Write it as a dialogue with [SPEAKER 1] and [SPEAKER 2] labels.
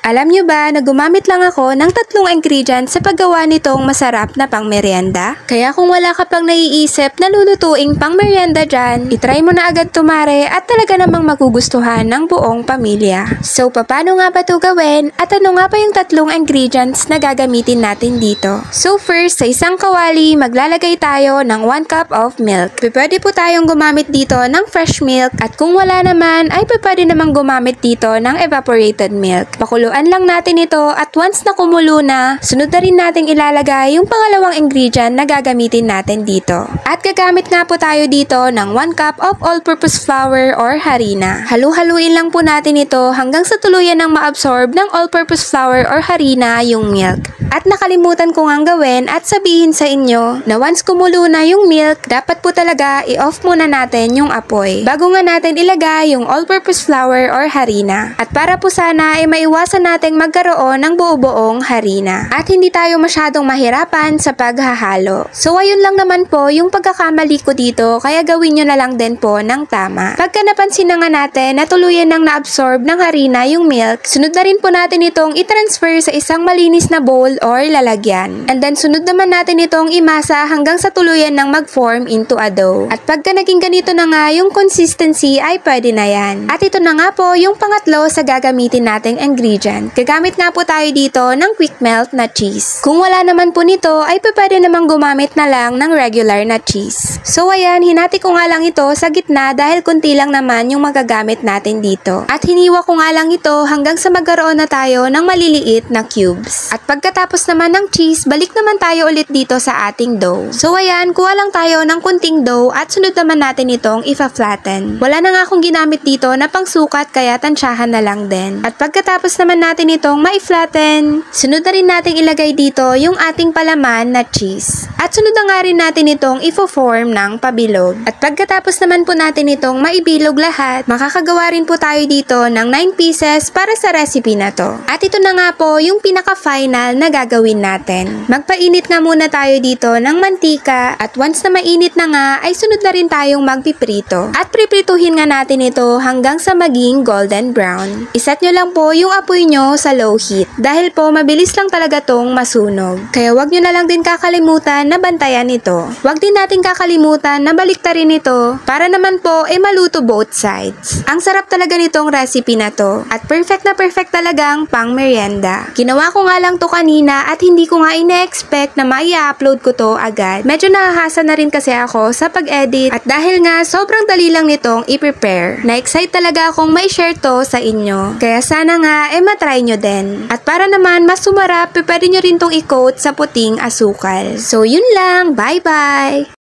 [SPEAKER 1] Alam nyo ba na gumamit lang ako ng 3 ingredients sa paggawa nitong masarap na pangmeryenda? Kaya kung wala ka pang naiisip na lulutuing pangmeryenda dyan, itry mo na agad tumare at talaga namang magugustuhan ng buong pamilya. So paano nga ba ito gawin at ano nga ba yung 3 ingredients na gagamitin natin dito? So first, sa isang kawali, maglalagay tayo ng 1 cup of milk. Pwede po tayong gumamit dito ng fresh milk at kung wala naman ay pwede namang gumamit dito ng evaporated milk. Pakuluan lang natin ito at once na kumulo na, sunod na rin natin ilalagay yung pangalawang ingredient na gagamitin natin dito. At gagamit nga po tayo dito ng 1 cup of all-purpose flour or harina. Halu-haluin lang po natin ito hanggang sa tuluyan ng maabsorb ng all-purpose flour or harina yung milk. At nakalimutan ko ngang gawin at sabihin sa inyo na once kumulo na yung milk, dapat po talaga i-off muna natin yung apoy bago nga natin ilagay yung all-purpose flour or harina. At para po sana ay maiwasan nating magkaroon ng buo-buong harina at hindi tayo masyadong mahirapan sa paghahalo. So ayun lang naman po yung pagkakamali ko dito, kaya gawin nyo na lang din po ng tama. Pagka napansin na nga natin na tuluyan nang na-absorb ng harina yung milk, sunod na rin po natin itong i-transfer sa isang malinis na bowl or lalagyan. And then sunod naman natin itong imasa hanggang sa tuluyan nang mag-form into a dough. At pagka naging ganito na nga yung consistency ay pwede na yan. At ito na nga po yung pangatlo sa gagamitin nating ingredient. Gagamit nga po tayo dito ng quick melt na cheese. Kung wala naman po nito ay pwede namang gumamit na lang ng regular na cheese. So ayan, hinati ko nga lang ito sa gitna dahil kunti lang naman yung magagamit natin dito. At hiniwa ko nga lang ito hanggang sa magkaroon na tayo ng maliliit na cubes. At pagkatapos naman ng cheese, balik naman tayo ulit dito sa ating dough. So ayan, kuha lang tayo ng kunting dough at sunod naman natin itong ifa-flatten. Wala na nga akong ginamit dito na pangsukat kaya tansyahan na lang din. At pagkatapos naman natin itong ma-flatten, sunod na rin natin ilagay dito yung ating palaman na cheese. At sunod na nga rin natin itong ifo-form ng pabilog. At pagkatapos naman po natin itong maibilog lahat, makakagawa rin po tayo dito ng 9 pieces para sa recipe na to. At ito na nga po yung pinaka-final na gagawin natin. Magpainit nga muna tayo dito ng mantika at once na mainit na nga ay sunod na rin tayong magpiprito. At priprituhin nga natin ito hanggang sa maging golden brown. Iset nyo lang po yung apoy nyo sa low heat dahil po mabilis lang talaga tong masunog. Kaya wag nyo na lang din kakalimutan na bantayan ito. Wag din natin kakalimutan na baliktarin ito para naman po ay maluto both sides. Ang sarap talaga nitong recipe na to at perfect na perfect talagang pang merienda. Ginawa ko nga lang to kanina at hindi ko nga ine-expect na mai-upload ko to agad. Medyo nahahasa na rin kasi ako sa pag-edit at dahil nga sobrang dali lang nitong i-prepare. Na-excite talaga akong mai-share to sa inyo. Kaya sana nga matry nyo din. At para naman mas sumarap, pwede nyo rin tong i-coat sa puting asukal. So yun lang, bye-bye!